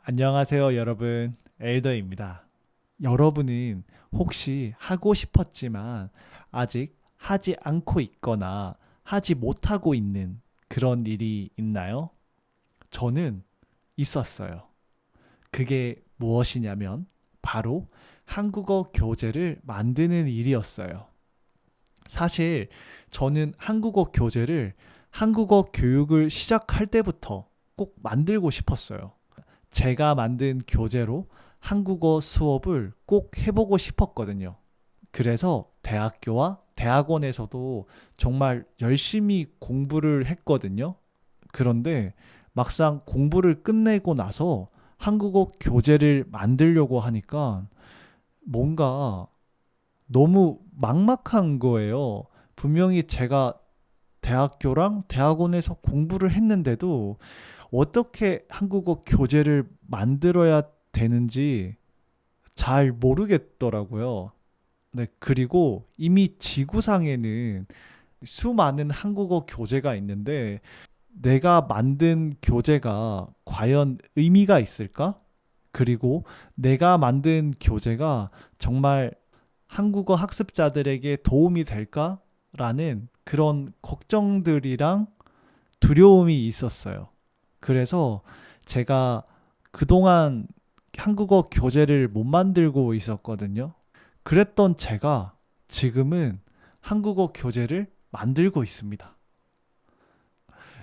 안녕하세요, 여러분. 엘더입니다. 여러분은 혹시 하고 싶었지만 아직 하지 않고 있거나 하지 못하고 있는 그런 일이 있나요? 저는 있었어요. 그게 무엇이냐면 바로 한국어 교재를 만드는 일이었어요. 사실 저는 한국어 교육을 시작할 때부터 꼭 만들고 싶었어요. 제가 만든 교재로 한국어 수업을 꼭 해보고 싶었거든요. 그래서 대학교와 대학원에서도 정말 열심히 공부를 했거든요. 그런데 막상 공부를 끝내고 나서 한국어 교재를 만들려고 하니까 뭔가 너무 막막한 거예요. 분명히 제가 대학교랑 대학원에서 공부를 했는데도 어떻게 한국어 교재를 만들어야 되는지 잘 모르겠더라고요. 네, 그리고 이미 지구상에는 수많은 한국어 교재가 있는데 내가 만든 교재가 과연 의미가 있을까? 그리고 내가 만든 교재가 정말 한국어 학습자들에게 도움이 될까? 라는 그런 걱정들이랑 두려움이 있었어요. 그래서 제가 그동안 한국어 교재를 못 만들고 있었거든요. 그랬던 제가 지금은 한국어 교재를 만들고 있습니다.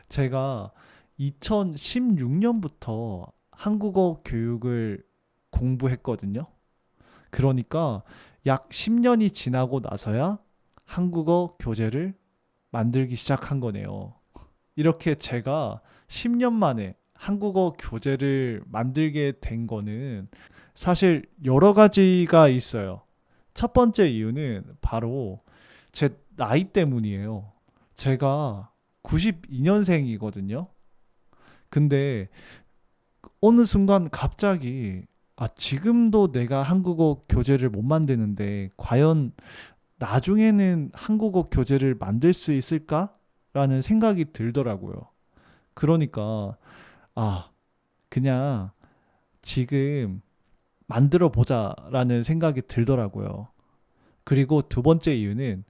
제가 2016년부터 한국어 교육을 공부했거든요. 그러니까 약 10년이 지나고 나서야 한국어 교재를 만들기 시작한 거네요. 이렇게 제가 10년 만에 한국어 교재를 만들게 된 거는 사실 여러 가지가 있어요. 첫 번째 이유는 바로 제 나이 때문이에요. 제가 92년생이거든요. 근데 어느 순간 갑자기 지금도 내가 한국어 교재를 못 만드는데 과연 나중에는 한국어 교재를 만들 수 있을까? 라는 생각이 들더라고요. 그러니까 아, 그냥 지금 만들어 보자라는 생각이 들더라고요. 그리고 두 번째 이유는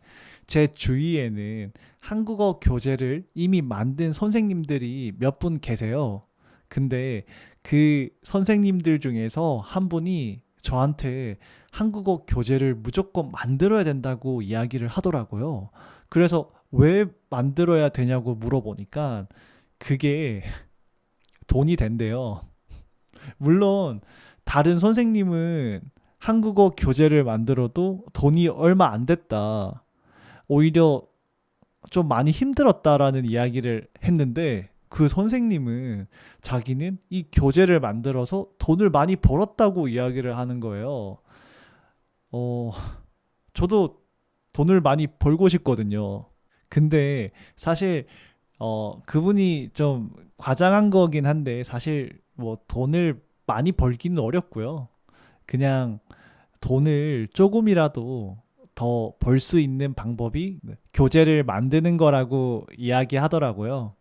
제 주위에는 한국어 교재를 이미 만든 선생님들이 몇 분 계세요. 근데 그 선생님들 중에서 한 분이 저한테 한국어 교재를 무조건 만들어야 된다고 이야기를 하더라고요. 그래서 왜 만들어야 되냐고 물어보니까 그게 돈이 된대요. 물론 다른 선생님은 한국어 교재를 만들어도 돈이 얼마 안 됐다. 오히려 좀 많이 힘들었다라는 이야기를 했는데 그 선생님은 자기는 이 교재를 만들어서 돈을 많이 벌었다고 이야기를 하는 거예요. 어, 저도 돈을 많이 벌고 싶거든요. 근데 사실 그분이 좀 과장한 거긴 한데 사실 뭐 돈을 많이 벌기는 어렵고요. 그냥 돈을 조금이라도 더 벌 수 있는 방법이 교재를 만드는 거라고 이야기하더라고요.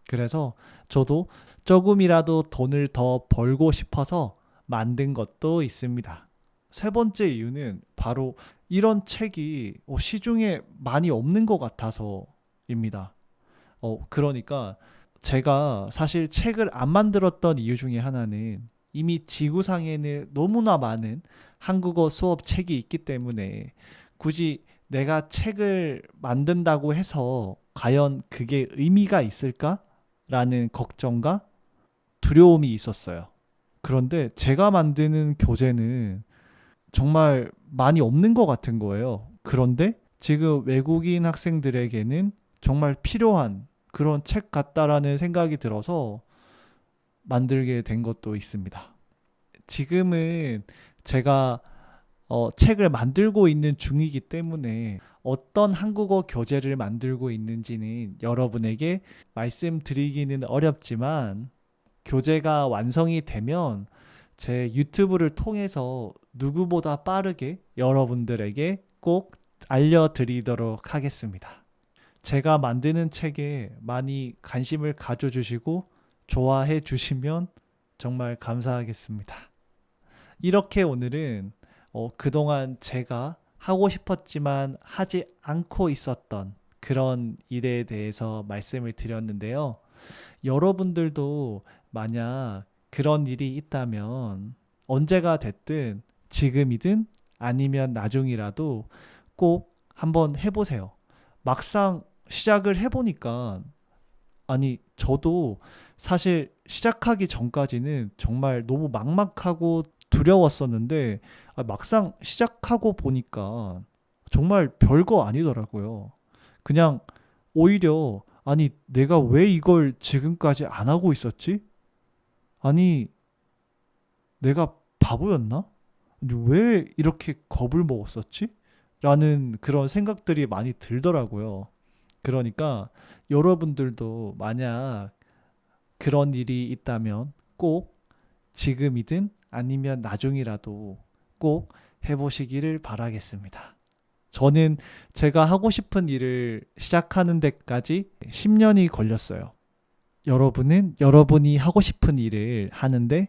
그래서 저도 조금이라도 돈을 더 벌고 싶어서 만든 것도 있습니다. 세 번째 이유는 바로 이런 책이 시중에 많이 없는 것 같아서입니다. 그러니까 제가 사실 책을 안 만들었던 이유 중에 하나는 이미 지구상에는 너무나 많은 한국어 수업 책이 있기 때문에 굳이 내가 책을 만든다고 해서 과연 그게 의미가 있을까? 라는 걱정과 두려움이 있었어요. 그런데 제가 만드는 교재는 정말 많이 없는 것 같은 거예요. 그런데 지금 외국인 학생들에게는 정말 필요한 그런 책 같다라는 생각이 들어서 만들게 된 것도 있습니다. 지금은 제가 책을 만들고 있는 중이기 때문에 어떤 한국어 교재를 만들고 있는지는 여러분에게 말씀드리기는 어렵지만 교재가 완성이 되면 제 유튜브를 통해서 누구보다 빠르게 여러분들에게 꼭 알려드리도록 하겠습니다. 제가 만드는 책에 많이 관심을 가져주시고 좋아해 주시면 정말 감사하겠습니다. 이렇게 오늘은 그동안 제가 하고 싶었지만 하지 않고 있었던 그런 일에 대해서 말씀을 드렸는데요. 여러분들도 만약 그런 일이 있다면 언제가 됐든 지금이든 아니면 나중이라도 꼭 한번 해보세요. 막상 시작을 해보니까 아니 저도 사실 시작하기 전까지는 정말 너무 막막하고 두려웠었는데 막상 시작하고 보니까 정말 별거 아니더라고요. 그냥 오히려 아니 내가 왜 이걸 지금까지 안 하고 있었지? 아니 내가 바보였나? 아니, 왜 이렇게 겁을 먹었었지? 라는 그런 생각들이 많이 들더라고요. 그러니까 여러분들도 만약 그런 일이 있다면 꼭 지금이든 아니면 나중이라도 꼭 해보시기를 바라겠습니다. 저는 제가 하고 싶은 일을 시작하는 데까지 10년이 걸렸어요. 여러분은 여러분이 하고 싶은 일을 하는데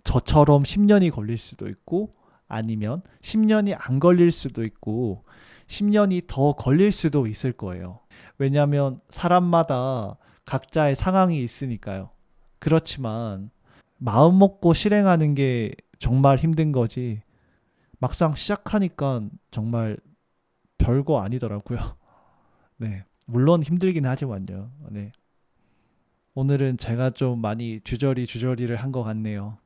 저처럼 10년이 걸릴 수도 있고 아니면 10년이 안 걸릴 수도 있고 10년이 더 걸릴 수도 있을 거예요. 왜냐하면 사람마다 각자의 상황이 있으니까요. 그렇지만 마음 먹고 실행하는 게 정말 힘든 거지 막상 시작하니까 정말 별거 아니더라고요. 네. 물론 힘들긴 하지만요. 네. 오늘은 제가 좀 많이 주저리를 한 것 같네요.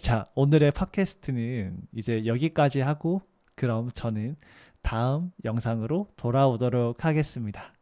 자, 오늘의 팟캐스트는 이제 여기까지 하고 그럼 저는 다음 영상으로 돌아오도록 하겠습니다.